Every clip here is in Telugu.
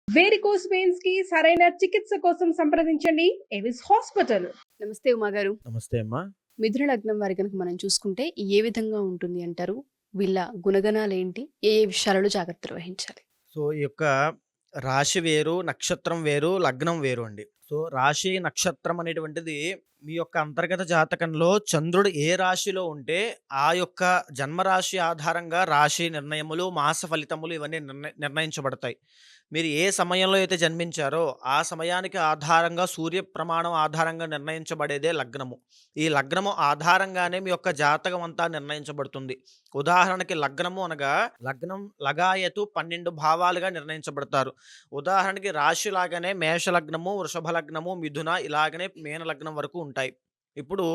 వేరికోస్ వెయిన్స్ కి సరైన చికిత్స కోసం సంప్రదించండి ఎవిస్ హాస్పిటల్. నమస్తే ఉమా గారు. నమస్తే అమ్మా. మిథున లగ్నం వారి కనుక మనం చూసుకుంటే ఏ విధంగా ఉంటుంది అంటారు? వీళ్ళ గుణగణాలేంటి? ఏ ఏ విషయాలలో జాగ్రత్తలు వహించాలి? సో, ఈ యొక్క రాశి వేరు, నక్షత్రం వేరు, లగ్నం వేరు అండి. సో, రాశి, నక్షత్రం అనేటువంటిది మీ యొక్క అంతర్గత జాతకంలో చంద్రుడు ఏ రాశిలో ఉంటే ఆ యొక్క జన్మరాశి ఆధారంగా రాశి నిర్ణయములు, మాస ఫలితములు ఇవన్నీ నిర్ణయించబడతాయి. మీరు ఏ సమయంలో అయితే జన్మించారో ఆ సమయానికి ఆధారంగా సూర్య ప్రమాణం ఆధారంగా నిర్ణయించబడేదే లగ్నము. ఈ లగ్నము ఆధారంగానే మీ యొక్క జాతకం అంతా నిర్ణయించబడుతుంది. ఉదాహరణకి లగ్నము అనగా లగ్నం లగాయతు 12 భావాలుగా నిర్ణయించబడతారు. ఉదాహరణకి రాశి లాగానే మేష లగ్నము, వృషభ లగ్నము, మిథున ఇలాగనే మీన లగ్నం వరకు ఉంటాయి. ఇప్పుడు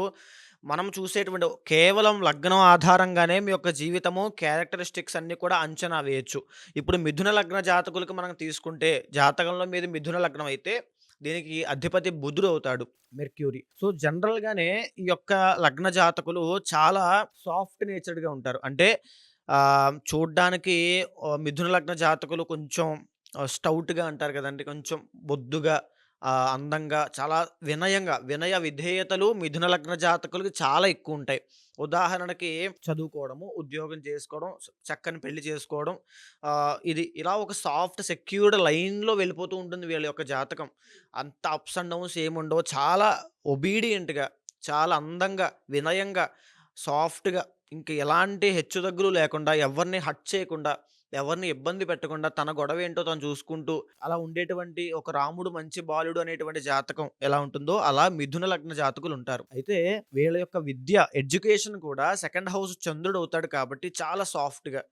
మనం చూసేటువంటి కేవలం లగ్నం ఆధారంగానే మీ యొక్క జీవితము, క్యారెక్టరిస్టిక్స్ అన్నీ కూడా అంచనా వేయొచ్చు. ఇప్పుడు మిథున లగ్న జాతకులకు మనం తీసుకుంటే జాతకంలో మీది మిథున లగ్నం అయితే దీనికి అధిపతి బుధుడు అవుతాడు, మెర్క్యూరీ. సో జనరల్‌గానే ఈ యొక్క లగ్న జాతకులు చాలా సాఫ్ట్ నేచర్డ్‌గా ఉంటారు. అంటే చూడ్డానికి మిథున లగ్న జాతకులు కొంచెం స్టౌట్‌గా అంటారు కదండీ! కొంచెం బొద్దుగా, అందంగా, చాలా వినయంగా, వినయ విధేయతలు మిథున లగ్న జాతకులకి చాలా ఎక్కువుంటాయి. ఉదాహరణకి చదువుకోవడము, ఉద్యోగం చేసుకోవడం, చక్కని పెళ్లి చేసుకోవడం, ఇది ఇలా ఒక సాఫ్ట్ సెక్యూర్డ్ లైన్‌లో వెళ్ళిపోతూ ఉంటుంది వీళ్ళ యొక్క జాతకం. అంత అప్స్ అండ్ డౌన్స్ ఏముండవు. చాలా ఒబీడియంట్‌గా, చాలా అందంగా, వినయంగా, సాఫ్ట్‌గా, ఇంక ఎలాంటి హెచ్చుతగ్గులు లేకుండా, ఎవరిని హర్ట్ చేయకుండా, ఎవరిని ఇబ్బంది పెట్టకుండా, తన గొడవేంటో తను చూసుకుంటూ, అలా ఉండేటువంటి ఒక రాముడు మంచి బాలుడు అనేటువంటి జాతకం ఎలా ఉంటుందో, అలా మిథున లగ్న జాతకులుంటారు. అయితే వీళ్ళ యొక్క విద్య, ఎడ్యుకేషన్ కూడా సెకండ్ హౌస్ చంద్రుడవుతాడు కాబట్టి చాలా సాఫ్ట్‌గా,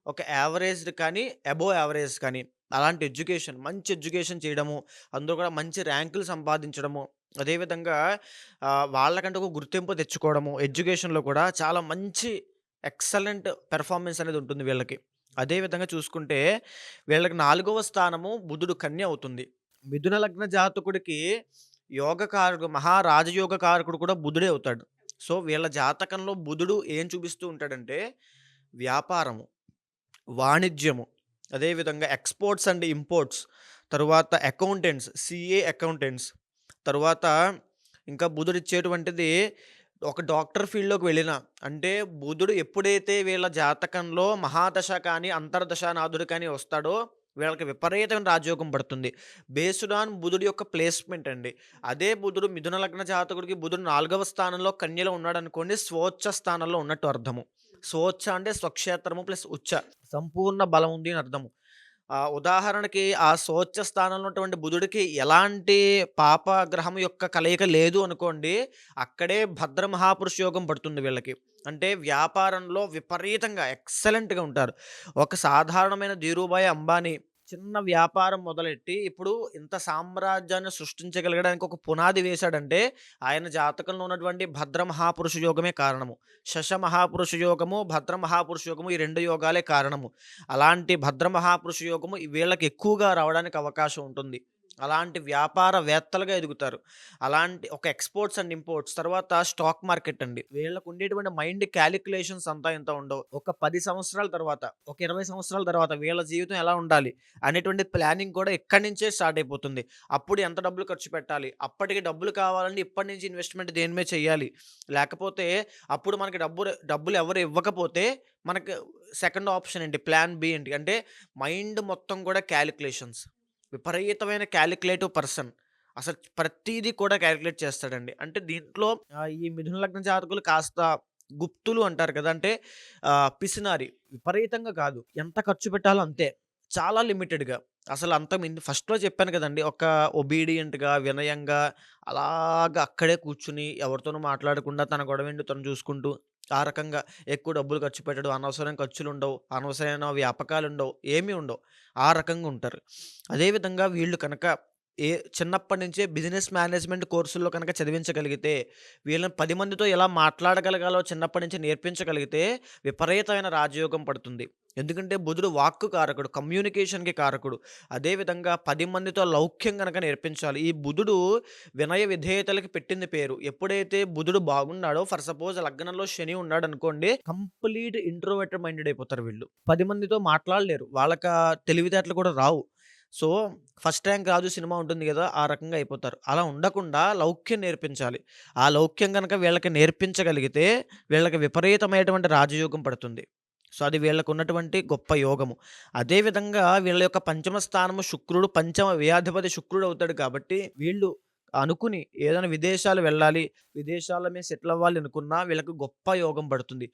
ఒక యావరేజ్డ్ కానీ, అబోవ్ యావరేజ్ కానీ, అలాంటి ఎడ్యుకేషన్, మంచి ఎడ్యుకేషన్ చేయడము, అందులో కూడా మంచి ర్యాంకులు సంపాదించడము, అదేవిధంగా వాళ్ళకంటూ ఒక గుర్తింపు తెచ్చుకోవడము, ఎడ్యుకేషన్‌లో కూడా చాలా మంచి ఎక్సలెంట్ పెర్ఫార్మన్స్ అనేది ఉంటుంది వీళ్ళకి. అదే విధంగా చూసుకుంటే వీళ్ళకి 4వ స్థానము బుధుడు కన్య అవుతుంది. మిథున లగ్న జాతకుడికి యోగకారకుడు, మహారాజయోగ కారకుడు కూడా బుధుడే అవుతాడు. సో, వీళ్ళ జాతకంలో బుధుడు ఏం చూపిస్తూ ఉంటాడంటే వ్యాపారము, వాణిజ్యము, అదేవిధంగా ఎక్స్‌పోర్ట్స్ అండ్ ఇంపోర్ట్స్, తరువాత అకౌంటెంట్స్, సీఏ అకౌంటెంట్స్, తరువాత ఇంకా బుధుడిచ్చేటువంటిది ఒక డాక్టర్ ఫీల్డ్‌లోకి వెళ్ళిన, అంటే బుధుడు ఎప్పుడైతే వీళ్ళ జాతకంలో మహాదశ కానీ, అంతర్దశానాథుడు కానీ వస్తాడో వీళ్ళకి విపరీతమైన రాజయోగం పడుతుంది. బేస్డ్ ఆన్ బుధుడి యొక్క ప్లేస్‌మెంట్ అండి. అదే బుధుడు మిథున లగ్న జాతకుడికి బుధుడు 4వ స్థానంలో కన్యలో ఉన్నాడనుకోండి, స్వోచ్చ స్థానంలో ఉన్నట్టు అర్థము. స్వోచ్చ అంటే స్వక్షేత్రము ప్లస్ ఉచ్చ, సంపూర్ణ బలం ఉంది అని అర్థము. ఉదాహరణకి ఆ స్వోచ్చ స్థానంలో ఉన్నటువంటి బుధుడికి ఎలాంటి పాప గ్రహం యొక్క కలయిక లేదు అనుకోండి, అక్కడే భద్ర మహాపురుష యోగం పడుతుంది వీళ్ళకి. అంటే వ్యాపారంలో విపరీతంగా ఎక్సలెంట్‌గా ఉంటారు. ఒక సాధారణమైన ధీరూభాయ్ అంబానీ చిన్న వ్యాపారం మొదలెట్టి ఇప్పుడు ఇంత సామ్రాజ్యాన్ని సృష్టించగలగడానికి ఒక పునాది వేశాడంటే ఆయన జాతకంలో ఉన్నటువంటి భద్ర మహాపురుష యోగమే కారణము. శశ మహాపురుష యోగము, భద్ర మహాపురుష యోగము, ఈ 2 యోగాలే కారణము. అలాంటి భద్ర మహాపురుష యోగము వీళ్ళకి ఎక్కువగా రావడానికి అవకాశం ఉంటుంది. అలాంటి వ్యాపారవేత్తలుగా ఎదుగుతారు. అలాంటి ఒక ఎక్స్‌పోర్ట్స్ అండ్ ఇంపోర్ట్స్, తర్వాత స్టాక్ మార్కెట్ అండి. వీళ్ళకు ఉండేటువంటి మైండ్ కాలిక్యులేషన్స్ అంతా ఇంత ఉండవు. ఒక 10 సంవత్సరాల తర్వాత, ఒక 20 సంవత్సరాల తర్వాత వీళ్ళ జీవితం ఎలా ఉండాలి అనేటువంటి ప్లానింగ్ కూడా ఇక్కడి నుంచే స్టార్ట్ అయిపోతుంది. అప్పుడు ఎంత డబ్బులు ఖర్చు పెట్టాలి? అప్పటికి డబ్బులు కావాలంటే ఇప్పటి నుంచి ఇన్వెస్ట్‌మెంట్ దేని మీద చేయాలి? లేకపోతే అప్పుడు మనకి డబ్బులు ఎవరు ఇవ్వకపోతే మనకు సెకండ్ ఆప్షన్ ఏంటి? ప్లాన్ బి ఏంటి? అంటే మైండ్ మొత్తం కూడా కాలిక్యులేషన్స్. విపరీతమైన క్యాలిక్యులేటివ్ పర్సన్. అసలు ప్రతీదీ కూడా క్యాలిక్యులేట్ చేస్తాడండి. అంటే దీంట్లో ఈ మిథున లగ్న జాతకులు కాస్త గుప్తులు అంటారు కదా! అంటే పిసినారి. విపరీతంగా కాదు. ఎంత ఖర్చు పెట్టాలో అంతే. చాలా లిమిటెడ్‌గా. అసలు అంత ఫస్ట్‌లో చెప్పాను కదండీ! ఒక ఒబీడియంట్‌గా, వినయంగా, అలాగా అక్కడే కూర్చొని ఎవరితోనూ మాట్లాడకుండా తన గొడవేంటో తను చూసుకుంటూ, ఆ రకంగా ఎక్కువ డబ్బులు ఖర్చు పెట్టడు. అనవసరమైన ఖర్చులుండవు. అనవసరమైన వ్యాపకాలుండవు. ఏమీ ఉండవు. ఆ రకంగా ఉంటారు. అదే విధంగా వీళ్ళు కనుక చిన్నప్పటి నుంచే బిజినెస్ మేనేజ్మెంట్ కోర్సుల్లో కనుక చదివించగలిగితే, వీళ్ళని 10 మందితో ఎలా మాట్లాడగలగాలో చిన్నప్పటి నుంచి నేర్పించగలిగితే విపరీతమైన రాజయోగం పడుతుంది. ఎందుకంటే బుధుడు వాక్కు కారకుడు, కమ్యూనికేషన్‌కి కారకుడు. అదేవిధంగా 10 మందితో లౌక్యం గనక నేర్పించాలి. ఈ బుధుడు వినయ విధేయతలకి పెట్టింది పేరు. ఎప్పుడైతే బుధుడు బాగున్నాడో, ఫర్ సపోజ్ లగ్నంలో శని ఉన్నాడనుకోండి, కంప్లీట్ ఇంట్రోవర్టెడ్ మైండెడ్ అయిపోతారు వీళ్ళు. 10 మందితో మాట్లాడలేరు. వాళ్ళకా తెలివితేటలు కూడా రావు. సో, ఫస్ట్ ర్యాంక్ రాజు సినిమా ఉంటుంది గదా! ఆ రకంగా అయిపోతారు. అలా ఉండకుండా లౌక్యం నేర్పించాలి. ఆ లౌక్యం గనక వీళ్ళకి నేర్పించగలిగితే వీళ్ళకి విపరీతమైనటువంటి రాజయోగం పడుతుంది. సో, అది వీళ్ళకున్నటువంటి గొప్ప యోగము. అదే విధంగా వీళ్ళ యొక్క పంచమ స్థానము శుక్రుడు, పంచమ వ్యయాధిపతి శుక్రుడవుతాడు కాబట్టి వీళ్ళు అనుకుని ఏదైనా విదేశాలు వెళ్ళాలి, విదేశాల మీద సెటిల్ అవ్వాలి అనుకున్నా వీళ్ళకి గొప్ప యోగం పడుతుంది.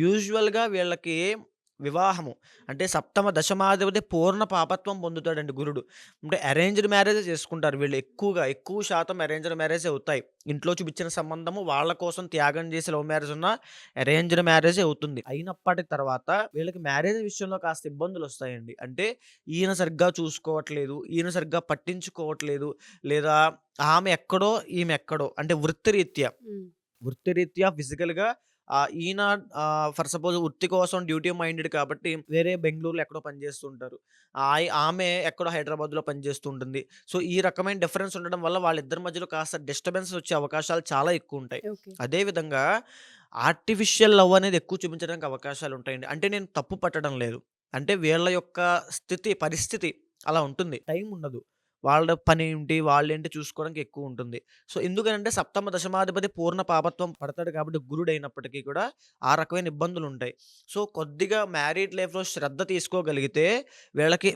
యూజువల్‌గా వీళ్ళకి వివాహము అంటే సప్తమ దశమాధిపతి పూర్ణ పాపత్వం పొందుతాడండి గురుడు. అంటే అరేంజ్డ్ మ్యారేజే చేసుకుంటారు వీళ్ళు ఎక్కువ శాతం అరేంజ్డ్ మ్యారేజే అవుతాయి. ఇంట్లో చూపించిన సంబంధము వాళ్ళ కోసం త్యాగం చేసి లవ్ మ్యారేజ్ ఉన్నా అరేంజ్డ్ మ్యారేజే అవుతుంది. అయినప్పటికి తర్వాత వీళ్ళకి మ్యారేజ్ విషయంలో కాస్త ఇబ్బందులొస్తాయండి. అంటే ఈయన సరిగ్గా చూసుకోవట్లేదు, ఈయన సరిగ్గా పట్టించుకోవట్లేదు, లేదా ఆమె ఎక్కడో, ఈమె ఎక్కడో అంటే వృత్తిరీత్యా హ్మ్. ఫిజికల్‌గా ఈయన ఫర్ సపోజ్ వృత్తి కోసం డ్యూటీ మైండెడ్ కాబట్టి వేరే బెంగుళూరులో ఎక్కడో పనిచేస్తూ ఉంటారు. ఆమె ఎక్కడో హైదరాబాద్‌లో పనిచేస్తూ ఉంటుంది. సో, ఈ రకమైన డిఫరెన్స్ ఉండడం వల్ల వాళ్ళిద్దరి మధ్యలో కాస్త డిస్టర్బెన్స్ వచ్చే అవకాశాలు చాలా ఎక్కువుంటాయి. ఓకే. అదే విధంగా ఆర్టిఫిషియల్ లవ్ అనేది ఎక్కువ చూపించడానికి అవకాశాలుంటాయండి. అంటే నేను తప్పు పట్టడం లేదు. అంటే వీళ్ళ యొక్క పరిస్థితి అలా ఉంటుంది. టైం ఉండదు. వాళ్ళ పనేంటి, వాళ్ళేంటి చూసుకోవడానికి ఎక్కువుంటుంది. సో, ఎందుకనంటే సప్తమ దశమాధిపతి పూర్ణ పాపత్వం పడతాడు కాబట్టి గురుడైనప్పటికీ కూడా ఆ రకమైన ఇబ్బందులుంటాయి. సో, కొద్దిగా మ్యారీడ్ లైఫ్‌లో శ్రద్ధ తీసుకోగలిగితే వీళ్ళకి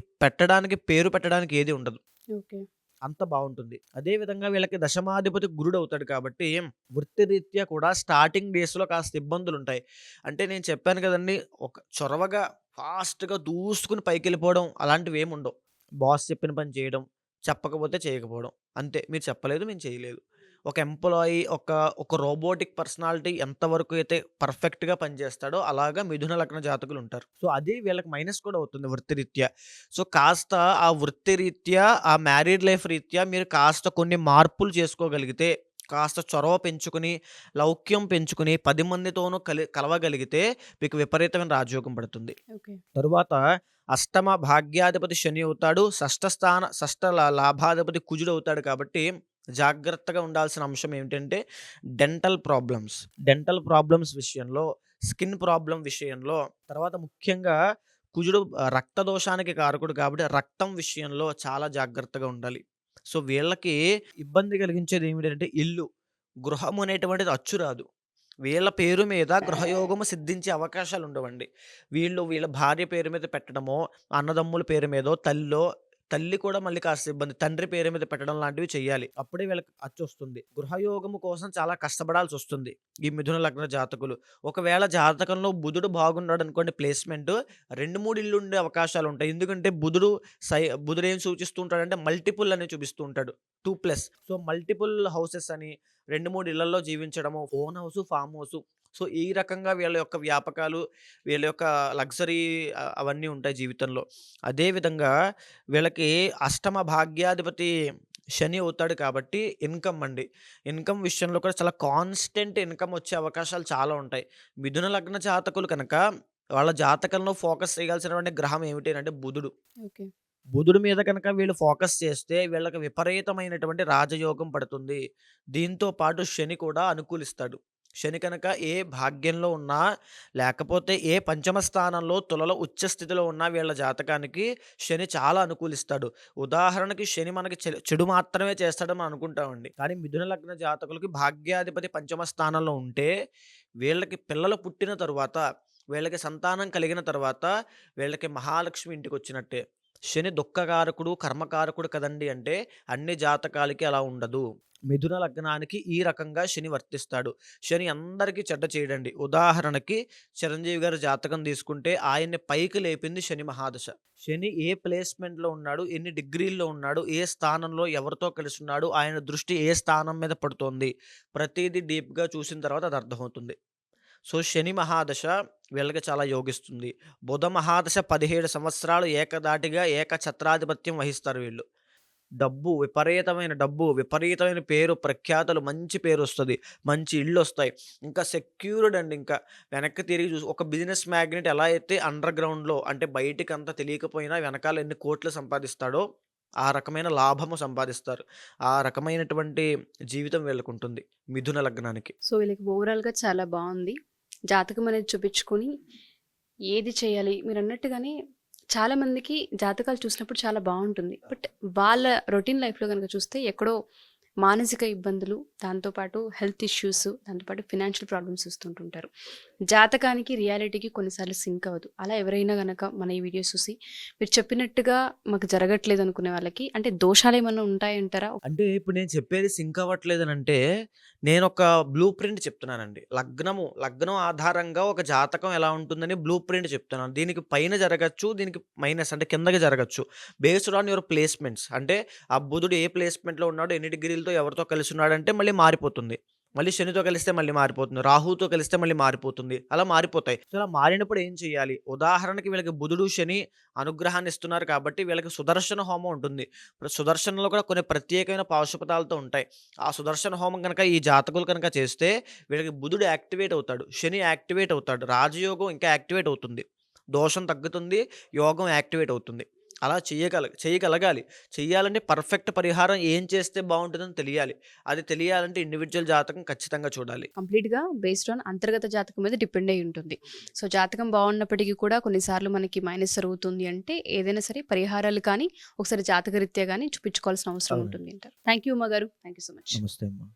పేరు పెట్టడానికి ఏది ఉండదు. ఓకే. అంత బావుంటుంది. అదే విధంగా వీళ్ళకి దశమాధిపతి గురుడవుతాడు కాబట్టి వృత్తిరీత్యా కూడా స్టార్టింగ్ డేస్‌లో కాస్త ఇబ్బందులుంటాయి. అంటే నేను చెప్పాను కదండీ! ఒక చొరవగా ఫాస్ట్‌గా దూసుకొని పైకెళ్ళిపోవడం అలాంటివేముండవు. బాస్ చెప్పిన పని చేయడం, చెప్పకపోతే చేయకపోవడం. అంతే. మీరు చెప్పలేదు, మేము చేయలేదు. ఒక ఎంప్లాయీ ఒక రోబోటిక్ పర్సనాలిటీ ఎంతవరకు అయితే పర్ఫెక్ట్‌గా పనిచేస్తాడో అలాగా మిథున లగ్న జాతకులుంటారు. సో, అది వీళ్ళకి మైనస్ కూడా అవుతుంది వృత్తిరీత్యా. సో, కాస్త ఆ వృత్తిరీత్యా, ఆ మ్యారీడ్ లైఫ్ రీత్యా మీరు కాస్త కొన్ని మార్పులు చేసుకోగలిగితే, కాస్త చొరవ పెంచుకొని, లౌక్యం పెంచుకొని 10 మందితోనూ కలవగలిగితే మీకు విపరీతమైన రాజయోగం పడుతుంది. ఓకే. తరువాత అష్టమ భాగ్యాధిపతి శని అవుతాడు. షష్ఠ లాభాధిపతి కుజుడవుతాడు కాబట్టి జాగ్రత్తగా ఉండాల్సిన అంశం ఏమిటంటే డెంటల్ ప్రాబ్లమ్స్ విషయంలో, స్కిన్ ప్రాబ్లమ్ విషయంలో, తర్వాత ముఖ్యంగా కుజుడు రక్త దోషానికి కారకుడు కాబట్టి రక్తం విషయంలో చాలా జాగ్రత్తగా ఉండాలి. సో, వీళ్ళకి ఇబ్బంది కలిగించేది ఏమిటంటే గృహం అనేటువంటిది అచ్చు రాదు. వీళ్ళ పేరు మీద గృహయోగము సిద్ధించే అవకాశాలుండవండి. వీళ్ళ భార్య పేరు మీద పెట్టడమో, అన్నదమ్ముల పేరు మీదో, తల్లి కూడా మళ్ళీ కాస్త ఇబ్బంది. తండ్రి పేరు మీద పెట్టడం లాంటివి చెయ్యాలి. అప్పుడే వీళ్ళకి అచ్చొస్తుంది. గృహయోగము కోసం చాలా కష్టపడాల్సొస్తుంది ఈ మిథున లగ్న జాతకులు. ఒకవేళ జాతకంలో బుధుడు బాగున్నాడనుకోండి ప్లేస్‌మెంటు 2, 3 ఇళ్ళుండే అవకాశాలుంటాయి. ఎందుకంటే బుధుడేం సూచిస్తూ ఉంటాడంటే మల్టిపుల్ అని చూపిస్తూ ఉంటాడు. 2+. సో, మల్టిపుల్ హౌసెస్ అని 2, 3 ఇళ్లల్లో జీవించడము, own house, farm house. So, ఈ రకంగా వీళ్ళ యొక్క వ్యాపకాలు, వీళ్ళ యొక్క లగ్జరీ అవన్నీ ఉంటాయి జీవితంలో. అదే విధంగా వీళ్ళకి అష్టమ భాగ్యాధిపతి శని అవుతాడు కాబట్టి ఇన్‌కమ్ అండి. ఇన్‌కమ్ విషయంలో కూడా చాలా కాన్స్టెంట్ ఇన్‌కమ్ వచ్చే అవకాశాలు చాలా ఉంటాయి. మిథున లగ్న జాతకులు కనుక వాళ్ళ జాతకంలో ఫోకస్ చేయాల్సినటువంటి గ్రహం ఏమిటి అంటే బుధుడు. ఓకే. బుధుడి మీద కనుక వీళ్ళు ఫోకస్ చేస్తే వీళ్ళకి విపరీతమైనటువంటి రాజయోగం పడుతుంది. దీంతో పాటు శని కూడా అనుకూలిస్తాడు. శని కనుక ఏ భాగ్యంలో ఉన్నా, లేకపోతే ఏ పంచమ స్థానంలో తులలో ఉచ్చ స్థితిలో ఉన్నా వీళ్ళ జాతకానికి శని చాలా అనుకూలిస్తాడు. ఉదాహరణకి శని మనకి చెడు మాత్రమే చేస్తాడని మనం అనుకుంటామండి. కానీ మిథున లగ్న జాతకులకి భాగ్యాధిపతి పంచమ స్థానంలో ఉంటే వీళ్ళకి పిల్లలు పుట్టిన తరువాత, వీళ్ళకి సంతానం కలిగిన తర్వాత వీళ్ళకి మహాలక్ష్మి ఇంటికొచ్చినట్టే. శని దుఃఖకారకుడు, కర్మకారకుడు కదండీ! అంటే అన్ని జాతకాలకి అలా ఉండదు. మిథున లగ్నానికి ఈ రకంగా శని వర్తిస్తాడు. శని అందరికీ చెడ్డ చేయడండి. ఉదాహరణకి చిరంజీవి గారి జాతకం తీసుకుంటే ఆయన్ని పైకి లేపింది శని మహాదశ. శని ఏ ప్లేస్‌మెంట్‌లో ఉన్నాడు, ఎన్ని డిగ్రీల్లో ఉన్నాడు, ఏ స్థానంలో ఎవరితో కలిసున్నాడు, ఆయన దృష్టి ఏ స్థానం మీద పడుతోంది, ప్రతీదీ డీప్‌గా చూసిన తర్వాత అది అర్థమవుతుంది. సో, శని మహాదశ వీళ్ళకి చాలా యోగిస్తుంది. బుధ మహాదశ 17 సంవత్సరాలు ఏకధాటిగా ఏకఛత్రాధిపత్యం వహిస్తారు వీళ్ళు. విపరీతమైన పేరు, ప్రఖ్యాతలు, మంచి పేరొస్తది. మంచి ఇళ్ళొస్తాయి. ఇంకా సెక్యూర్డ్ అండి ఇంకా. వెనక్కి తిరిగి ఒక బిజినెస్ మ్యాగ్నెట్ ఎలా అయితే అండర్ గ్రౌండ్‌లో అంటే బయటికంతా తెలియకపోయినా వెనకాల ఎన్ని కోట్లు సంపాదిస్తాడో, ఆ రకమైన లాభము సంపాదిస్తారు. ఆ రకమైనటువంటి జీవితం వీళ్ళకుంటుంది మిథున లగ్నానికి. సో, వీళ్ళకి ఓవరాల్‌గా చాలా బావుంది. జాతకం అనేది చూపించుకొని ఏది చేయాలి మీరన్నట్టుగానే చాలా మందికి జాతకాలు చూసినప్పుడు చాలా బాగుంటుంది. బట్ వాళ్ళ రొటీన్ లైఫ్‌లో గనుక చూస్తే ఎక్కడో మానసిక ఇబ్బందులు, దాంతోపాటు హెల్త్ ఇష్యూస్, దాంతోపాటు ఫినాన్షియల్ ప్రాబ్లమ్స్ వస్తుంటుంటారు. జాతకానికి, రియాలిటీకి కొన్నిసార్లు సింక్ అవ్వదు. అలా ఎవరైనా గనక మన ఈ వీడియోస్ చూసి మీరు చెప్పినట్టుగా మాకు జరగట్లేదు అనుకునే వాళ్ళకి అంటే దోషాలేమన్నా ఉంటాయంటారా? అంటే ఇప్పుడు నేను చెప్పేది సింక్ అవ్వట్లేదనంటే, నేనొక బ్లూ ప్రింట్ చెప్తున్నానండి. లగ్నం ఆధారంగా ఒక జాతకం ఎలా ఉంటుందని బ్లూ ప్రింట్ చెప్తున్నాను. దీనికి పైన జరగచ్చు, దీనికి మైనస్ అంటే కిందకి జరగచ్చు. Based on your placements. అంటే ఆ బుధుడు ఏ ప్లేస్‌మెంట్‌లో ఉన్నాడో, ఎన్ని డిగ్రీలతో ఎవరితో కలిసున్నాడంటే మళ్ళీ మారిపోతుంది. మళ్ళీ శనితో కలిస్తే మళ్ళీ మారిపోతుంది. రాహుతో కలిస్తే మళ్ళీ మారిపోతుంది. అలా మారిపోతాయి. సో, అలా మారినప్పుడు ఏం చేయాలి? ఉదాహరణకి వీళ్ళకి బుధుడు, శని అనుగ్రహాన్ని ఇస్తున్నారు కాబట్టి వీళ్ళకి సుదర్శన హోమం ఉంటుంది. ఇప్పుడు సుదర్శనంలో కూడా కొన్ని ప్రత్యేకమైన పాశుపతాలతో ఉంటాయి. ఆ సుదర్శన హోమం గనక ఈ జాతకులు కనుక చేస్తే వీళ్ళకి బుధుడు యాక్టివేట్ అవుతాడు. శని యాక్టివేట్ అవుతాడు. రాజయోగం ఇంకా యాక్టివేట్ అవుతుంది. దోషం తగ్గుతుంది. యోగం యాక్టివేట్ అవుతుంది. అలా చేయగలగాలి. చెయ్యాలంటే పర్ఫెక్ట్ పరిహారం ఏం చేస్తే బావుంటుందని తెలియాలి. అది తెలియాలంటే ఇండివిడ్యువల్ జాతకం ఖచ్చితంగా చూడాలి. కంప్లీట్‌గా బేస్డ్ ఆన్ అంతర్గత జాతకం మీద డిపెండ్ అయ్యి ఉంటుంది. సో, జాతకం బాగున్నప్పటికీ కూడా కొన్నిసార్లు మనకి మైనస్ జరుగుతుంది అంటే ఏదైనా సరే పరిహారాలు కానీ, ఒకసారి జాతకరీత్యా గానీ చూపించుకోవాల్సిన అవసరం అవునండి. ఉంటుంది అంటారు. థాంక్ యూ ఉమా గారు. Thank you so much. నమస్తే అమ్మా.